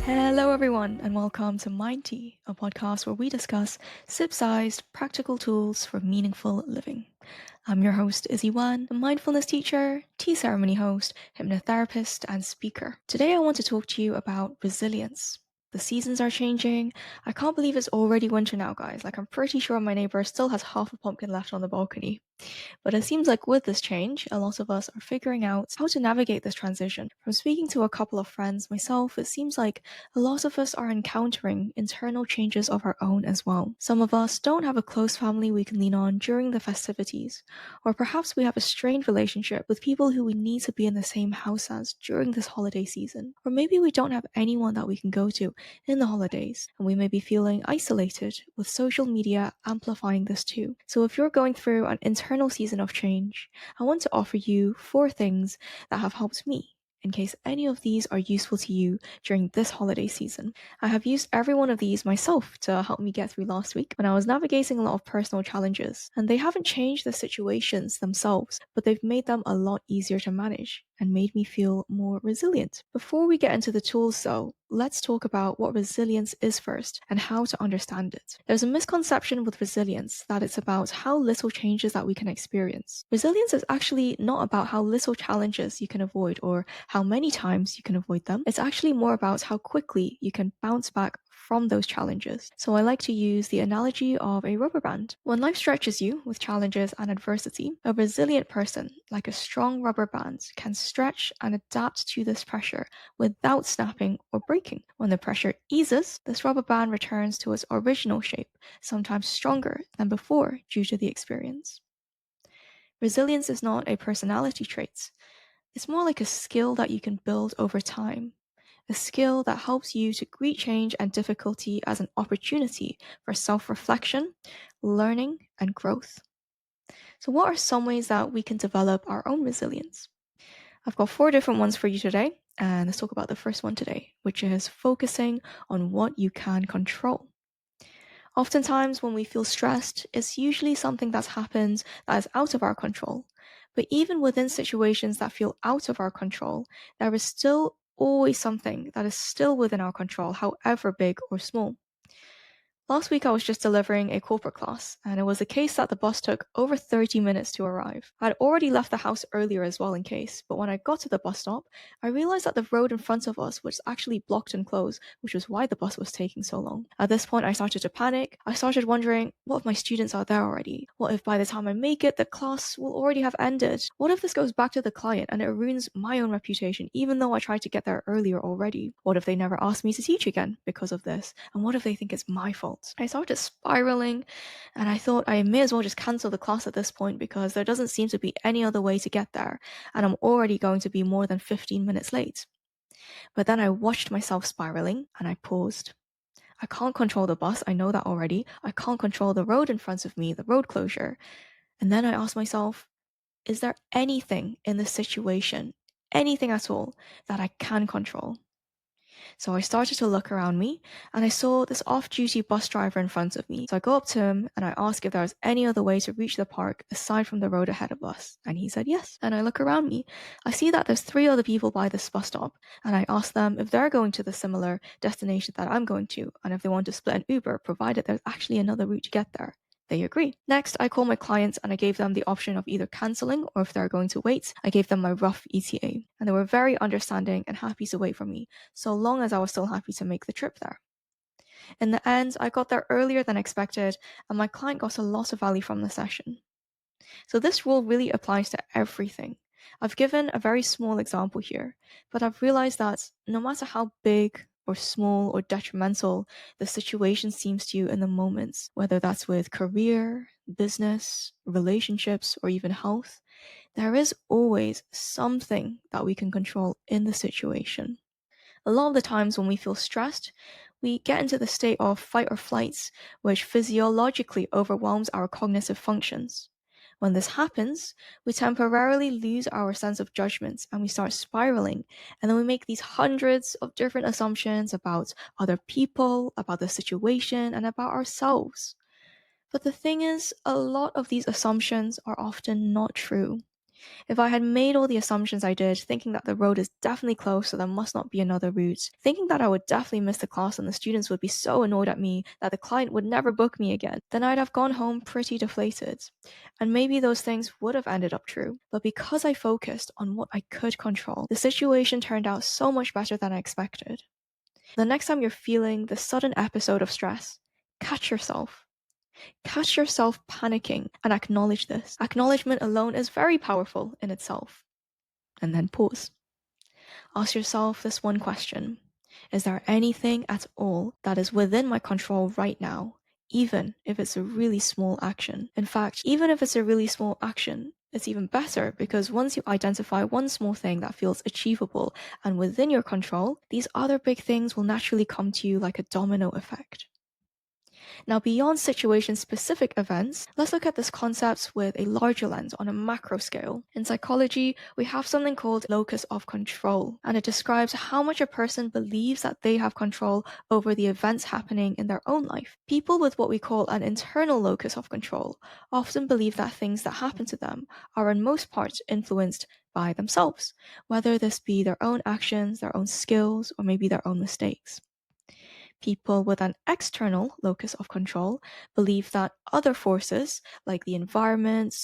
Hello, everyone, and welcome to Mind Tea, a podcast where we discuss sip sized, practical tools for meaningful living. I'm your host, Izzy Wan, a mindfulness teacher, tea ceremony host, hypnotherapist, and speaker. Today, I want to talk to you about resilience. The seasons are changing. I can't believe it's already winter now, guys. I'm pretty sure my neighbor still has half a pumpkin left on the balcony. But it seems like with this change, a lot of us are figuring out how to navigate this transition. From speaking to a couple of friends myself, it seems like a lot of us are encountering internal changes of our own as well. Some of us don't have a close family we can lean on during the festivities, or perhaps we have a strained relationship with people who we need to be in the same house as during this holiday season. Or maybe we don't have anyone that we can go to in the holidays, and we may be feeling isolated, with social media amplifying this too. So if you're going through an internal season of change, I want to offer you 4 things that have helped me, in case any of these are useful to you during this holiday season. I have used every one of these myself to help me get through last week when I was navigating a lot of personal challenges, and they haven't changed the situations themselves, but they've made them a lot easier to manage and made me feel more resilient. Before we get into the tools though, let's talk about what resilience is first and how to understand it. There's a misconception with resilience that it's about how little changes that we can experience. Resilience is actually not about how little challenges you can avoid or how many times you can avoid them. It's actually more about how quickly you can bounce back from those challenges. So I like to use the analogy of a rubber band. When life stretches you with challenges and adversity, a resilient person, like a strong rubber band, can stretch and adapt to this pressure without snapping or breaking. When the pressure eases, this rubber band returns to its original shape, sometimes stronger than before due to the experience. Resilience is not a personality trait. It's more like a skill that you can build over time. A skill that helps you to greet change and difficulty as an opportunity for self-reflection, learning, and growth. So what are some ways that we can develop our own resilience? I've got 4 different ones for you today, and let's talk about the first one today, which is focusing on what you can control. Oftentimes, when we feel stressed, it's usually something that's happened that is out of our control. But even within situations that feel out of our control, there is still always something that is still within our control, however big or small. Last week I was just delivering a corporate class, and it was a case that the bus took over 30 minutes to arrive. I'd already left the house earlier as well in case, but when I got to the bus stop, I realized that the road in front of us was actually blocked and closed, which was why the bus was taking so long. At this point I started to panic. I started wondering, what if my students are there already? What if by the time I make it, the class will already have ended? What if this goes back to the client and it ruins my own reputation even though I tried to get there earlier already? What if they never ask me to teach again because of this? And what if they think it's my fault? I started spiraling, and I thought I may as well just cancel the class at this point because there doesn't seem to be any other way to get there, and I'm already going to be more than 15 minutes late. But then I watched myself spiraling, and I paused. I can't control the bus, I know that already. I can't control the road in front of me, the road closure. And then I asked myself, is there anything in this situation, anything at all, that I can control? So I started to look around me, and I saw this off-duty bus driver in front of me. So I go up to him and I ask if there was any other way to reach the park aside from the road ahead of us. And he said yes. And I look around me. I see that there's 3 other people by this bus stop, and I ask them if they're going to the similar destination that I'm going to, and if they want to split an Uber, provided there's actually another route to get there. They agree. Next, I called my clients and I gave them the option of either cancelling or if they're going to wait, I gave them my rough ETA. And they were very understanding and happy to wait for me, so long as I was still happy to make the trip there. In the end, I got there earlier than expected, and my client got a lot of value from the session. So this rule really applies to everything. I've given a very small example here, but I've realized that no matter how big or small or detrimental the situation seems to you in the moments, whether that's with career, business, relationships, or even health, there is always something that we can control in the situation. A lot of the times when we feel stressed, we get into the state of fight or flight, which physiologically overwhelms our cognitive functions. When this happens, we temporarily lose our sense of judgment and we start spiraling, and then we make these hundreds of different assumptions about other people, about the situation, and about ourselves. But the thing is, a lot of these assumptions are often not true. If I had made all the assumptions I did, thinking that the road is definitely closed so there must not be another route, thinking that I would definitely miss the class and the students would be so annoyed at me that the client would never book me again, then I'd have gone home pretty deflated. And maybe those things would have ended up true. But because I focused on what I could control, the situation turned out so much better than I expected. The next time you're feeling the sudden episode of stress, catch yourself. Catch yourself panicking and acknowledge this. Acknowledgement alone is very powerful in itself. And then pause. Ask yourself this one question. Is there anything at all that is within my control right now, even if it's a really small action? In fact, even if it's a really small action, it's even better because once you identify one small thing that feels achievable and within your control, these other big things will naturally come to you like a domino effect. Now, beyond situation-specific events, let's look at this concept with a larger lens on a macro scale. In psychology, we have something called locus of control, and it describes how much a person believes that they have control over the events happening in their own life. People with what we call an internal locus of control often believe that things that happen to them are in most parts influenced by themselves, whether this be their own actions, their own skills, or maybe their own mistakes. People with an external locus of control believe that other forces, like the environment,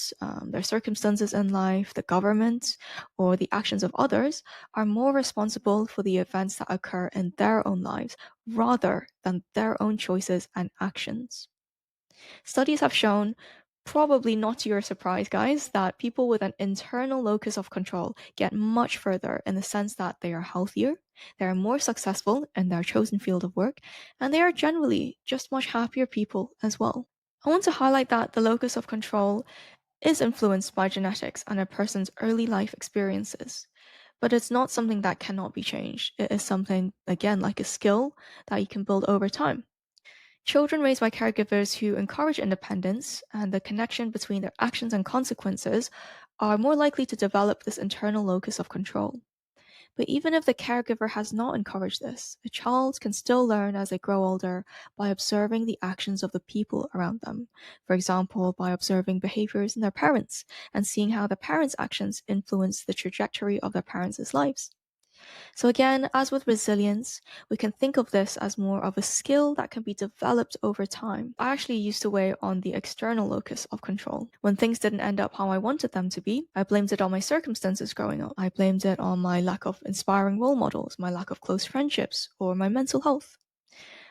their circumstances in life, the government, or the actions of others, are more responsible for the events that occur in their own lives rather than their own choices and actions. Studies have shown, probably not to your surprise, guys, that people with an internal locus of control get much further in the sense that they are healthier, they are more successful in their chosen field of work, and they are generally just much happier people as well. I want to highlight that the locus of control is influenced by genetics and a person's early life experiences. But it's not something that cannot be changed. It is something, again, like a skill that you can build over time. Children raised by caregivers who encourage independence and the connection between their actions and consequences are more likely to develop this internal locus of control. But even if the caregiver has not encouraged this, a child can still learn as they grow older by observing the actions of the people around them. For example, by observing behaviors in their parents and seeing how the parents' actions influence the trajectory of their parents' lives. So again, as with resilience, we can think of this as more of a skill that can be developed over time. I actually used to weigh on the external locus of control. When things didn't end up how I wanted them to be, I blamed it on my circumstances growing up. I blamed it on my lack of inspiring role models, my lack of close friendships, or my mental health.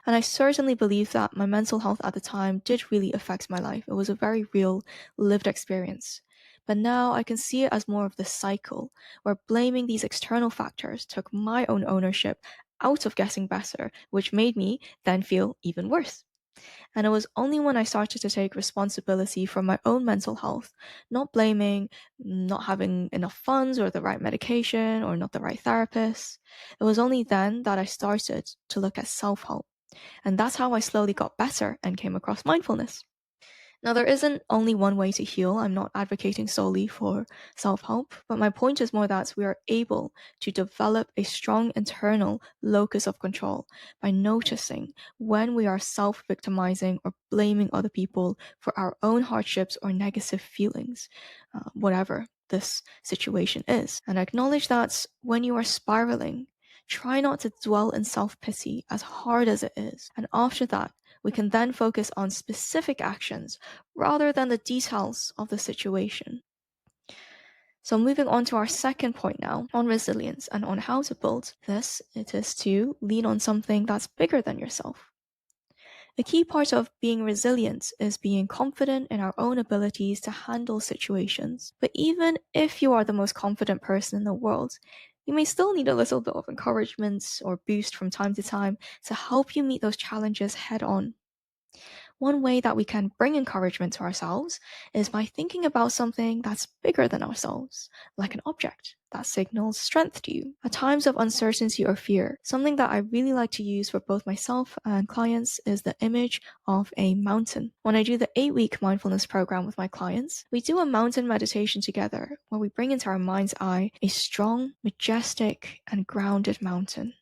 And I certainly believe that my mental health at the time did really affect my life. It was a very real, lived experience. But now I can see it as more of this cycle, where blaming these external factors took my own ownership out of getting better, which made me then feel even worse. And it was only when I started to take responsibility for my own mental health, not blaming not having enough funds or the right medication or not the right therapist, it was only then that I started to look at self-help. And that's how I slowly got better and came across mindfulness. Now, there isn't only one way to heal. I'm not advocating solely for self help, but my point is more that we are able to develop a strong internal locus of control by noticing when we are self victimizing or blaming other people for our own hardships or negative feelings, whatever this situation is. And acknowledge that when you are spiraling, try not to dwell in self pity as hard as it is. And after that, we can then focus on specific actions rather than the details of the situation. So moving on to our second point now on resilience and on how to build this, it is to lean on something that's bigger than yourself. A key part of being resilient is being confident in our own abilities to handle situations. But even if you are the most confident person in the world, you may still need a little bit of encouragement or boost from time to time to help you meet those challenges head on. One way that we can bring encouragement to ourselves is by thinking about something that's bigger than ourselves, like an object that signals strength to you. At times of uncertainty or fear, something that I really like to use for both myself and clients is the image of a mountain. When I do the 8-week mindfulness program with my clients, we do a mountain meditation together where we bring into our mind's eye a strong, majestic, and grounded mountain.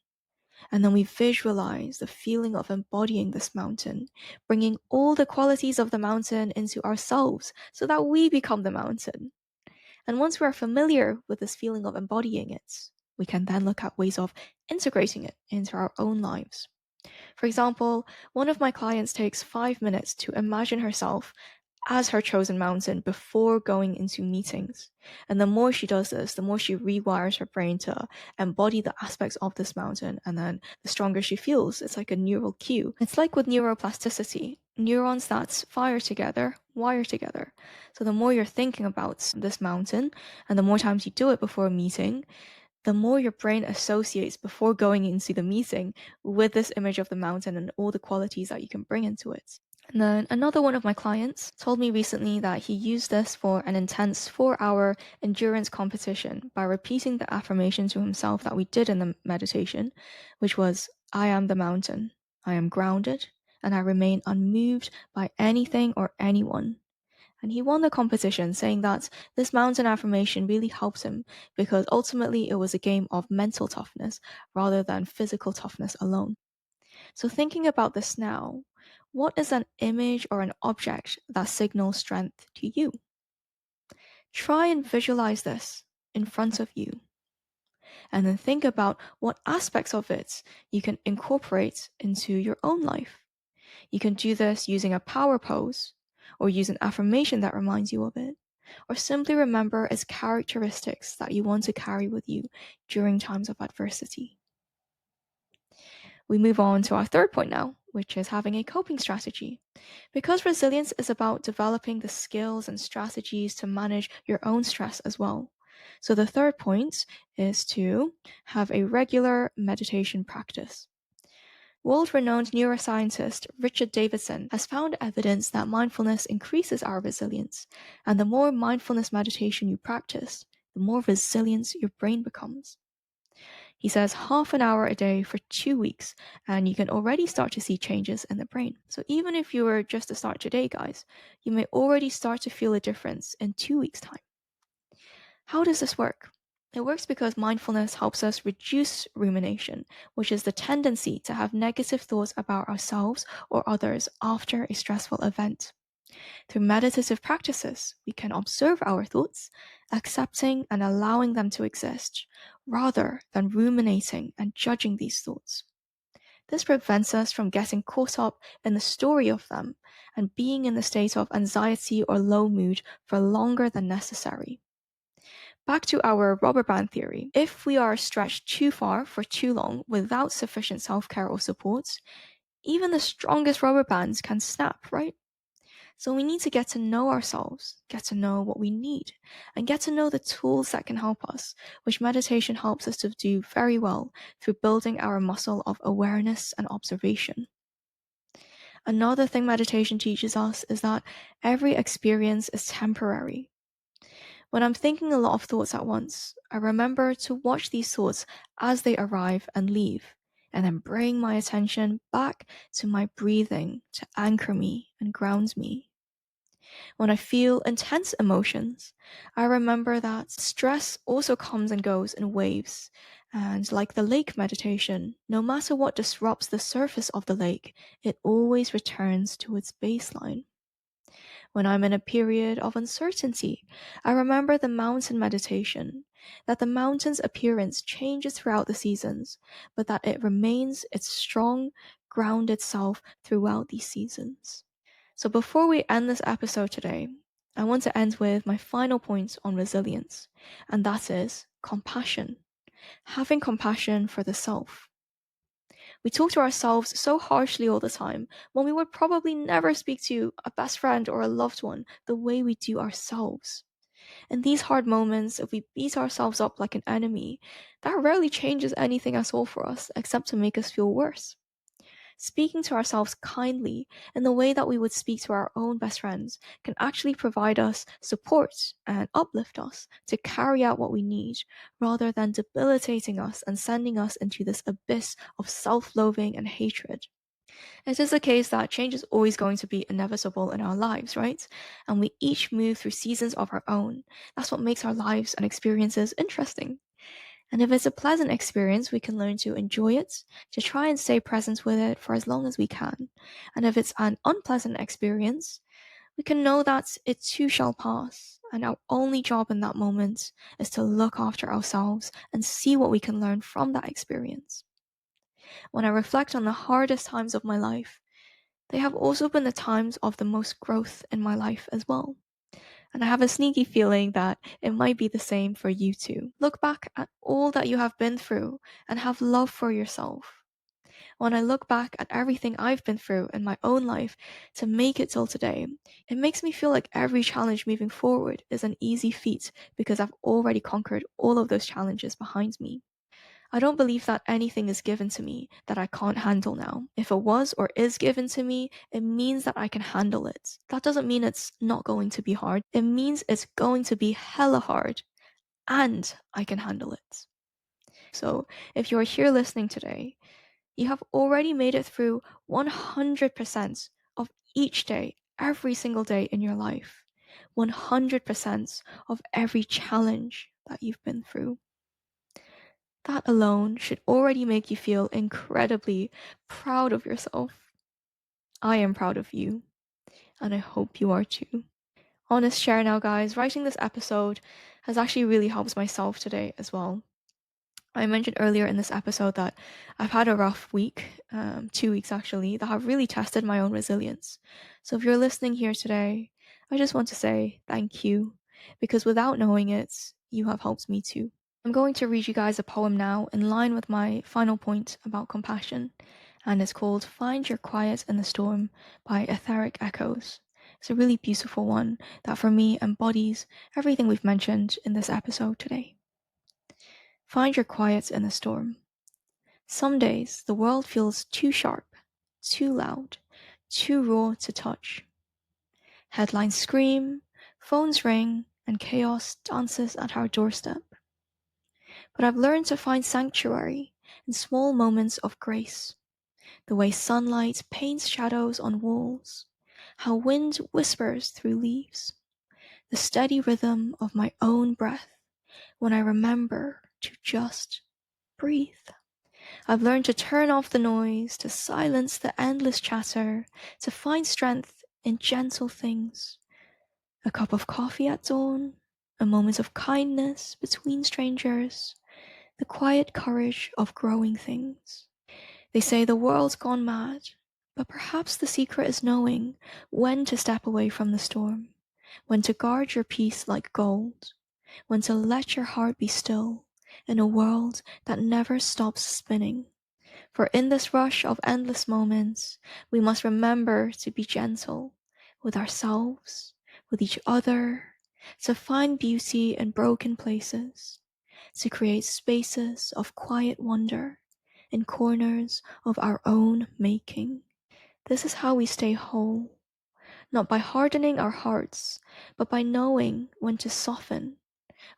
And then we visualize the feeling of embodying this mountain, bringing all the qualities of the mountain into ourselves so that we become the mountain. And once we are familiar with this feeling of embodying it, we can then look at ways of integrating it into our own lives. For example, one of my clients takes 5 minutes to imagine herself as her chosen mountain before going into meetings. And the more she does this, the more she rewires her brain to embody the aspects of this mountain, and then the stronger she feels. It's like a neural cue. It's like with neuroplasticity. Neurons that fire together wire together. So the more you're thinking about this mountain, and the more times you do it before a meeting, the more your brain associates before going into the meeting with this image of the mountain and all the qualities that you can bring into it. And then another one of my clients told me recently that he used this for an intense 4-hour endurance competition by repeating the affirmation to himself that we did in the meditation, which was, I am the mountain, I am grounded, and I remain unmoved by anything or anyone. And he won the competition, saying that this mountain affirmation really helped him because ultimately it was a game of mental toughness rather than physical toughness alone. So thinking about this now, what is an image or an object that signals strength to you? Try and visualize this in front of you, and then think about what aspects of it you can incorporate into your own life. You can do this using a power pose, or use an affirmation that reminds you of it, or simply remember its characteristics that you want to carry with you during times of adversity. We move on to our third point now, which is having a coping strategy. Because resilience is about developing the skills and strategies to manage your own stress as well. So the third point is to have a regular meditation practice. World-renowned neuroscientist Richard Davidson has found evidence that mindfulness increases our resilience, and the more mindfulness meditation you practice, the more resilient your brain becomes. He says half an hour a day for 2 weeks, and you can already start to see changes in the brain. So even if you were just to start today, guys, you may already start to feel a difference in 2 weeks' time. How does this work? It works because mindfulness helps us reduce rumination, which is the tendency to have negative thoughts about ourselves or others after a stressful event. Through meditative practices, we can observe our thoughts, accepting and allowing them to exist, rather than ruminating and judging these thoughts. This prevents us from getting caught up in the story of them and being in the state of anxiety or low mood for longer than necessary. Back to our rubber band theory. If we are stretched too far for too long without sufficient self-care or support, even the strongest rubber bands can snap, right? So we need to get to know ourselves, get to know what we need, and get to know the tools that can help us, which meditation helps us to do very well through building our muscle of awareness and observation. Another thing meditation teaches us is that every experience is temporary. When I'm thinking a lot of thoughts at once, I remember to watch these thoughts as they arrive and leave, and then bring my attention back to my breathing to anchor me and ground me. When I feel intense emotions, I remember that stress also comes and goes in waves, and like the lake meditation, no matter what disrupts the surface of the lake, it always returns to its baseline. When I'm in a period of uncertainty, I remember the mountain meditation, that the mountain's appearance changes throughout the seasons, but that it remains its strong, grounded self throughout these seasons. So before we end this episode today, I want to end with my final point on resilience, and that is compassion. Having compassion for the self. We talk to ourselves so harshly all the time when we would probably never speak to a best friend or a loved one the way we do ourselves. In these hard moments, if we beat ourselves up like an enemy, that rarely changes anything at all for us except to make us feel worse. Speaking to ourselves kindly in the way that we would speak to our own best friends can actually provide us support and uplift us to carry out what we need, rather than debilitating us and sending us into this abyss of self-loathing and hatred. It is the case that change is always going to be inevitable in our lives, right? And we each move through seasons of our own. That's what makes our lives and experiences interesting. And if it's a pleasant experience, we can learn to enjoy it, to try and stay present with it for as long as we can. And if it's an unpleasant experience, we can know that it too shall pass, And our only job in that moment is to look after ourselves and see what we can learn from that experience. When I reflect on the hardest times of my life, they have also been the times of the most growth in my life as well. And I have a sneaky feeling that it might be the same for you too. Look back at all that you have been through and have love for yourself. When I look back at everything I've been through in my own life to make it till today, it makes me feel like every challenge moving forward is an easy feat because I've already conquered all of those challenges behind me. I don't believe that anything is given to me that I can't handle now. If it was or is given to me, it means that I can handle it. That doesn't mean it's not going to be hard. It means it's going to be hella hard and I can handle it. So if you're here listening today, you have already made it through 100% of each day, every single day in your life. 100% of every challenge that you've been through. That alone should already make you feel incredibly proud of yourself. I am proud of you, and I hope you are too. Honest share now, guys, writing this episode has actually really helped myself today as well. I mentioned earlier in this episode that I've had a rough week, 2 weeks actually, that have really tested my own resilience. So if you're listening here today, I just want to say thank you, because without knowing it, you have helped me too. I'm going to read you guys a poem now in line with my final point about compassion, and it's called Find Your Quiet in the Storm by Etheric Echoes. It's a really beautiful one that for me embodies everything we've mentioned in this episode today. Find your quiet in the storm. Some days the world feels too sharp, too loud, too raw to touch. Headlines scream, phones ring, and chaos dances at our doorstep. But I've learned to find sanctuary in small moments of grace. The way sunlight paints shadows on walls, how wind whispers through leaves, the steady rhythm of my own breath when I remember to just breathe. I've learned to turn off the noise, to silence the endless chatter, to find strength in gentle things. A cup of coffee at dawn, a moment of kindness between strangers, the quiet courage of growing things. They say the world's gone mad, but perhaps the secret is knowing when to step away from the storm, when to guard your peace like gold, when to let your heart be still in a world that never stops spinning. For in this rush of endless moments, we must remember to be gentle with ourselves, with each other, to find beauty in broken places, to create spaces of quiet wonder in corners of our own making. This is how we stay whole, not by hardening our hearts, but by knowing when to soften,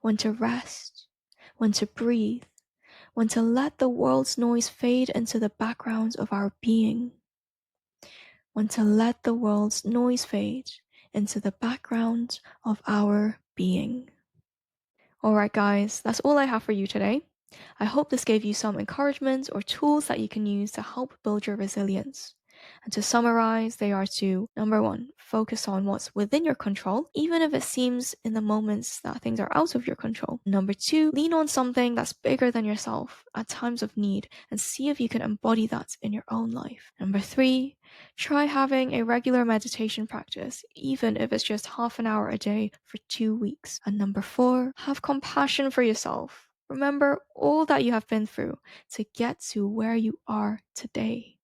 when to rest, when to breathe, when to let the world's noise fade into the background of our being, when to let the world's noise fade into the background of our being. Alright guys, that's all I have for you today. I hope this gave you some encouragement or tools that you can use to help build your resilience. And to summarize, they are to, number one, focus on what's within your control, even if it seems in the moments that things are out of your control. Number two, lean on something that's bigger than yourself at times of need and see if you can embody that in your own life. Number three, try having a regular meditation practice, even if it's just half an hour a day for 2 weeks. And number four, have compassion for yourself. Remember all that you have been through to get to where you are today.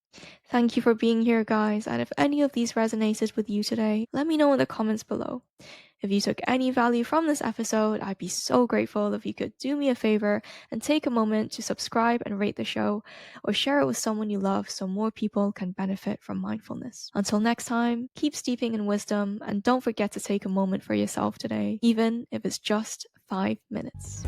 Thank you for being here, guys, and if any of these resonated with you today, let me know in the comments below. If you took any value from this episode, I'd be so grateful if you could do me a favor and take a moment to subscribe and rate the show, or share it with someone you love so more people can benefit from mindfulness. Until next time, keep steeping in wisdom, and don't forget to take a moment for yourself today, even if it's just 5 minutes.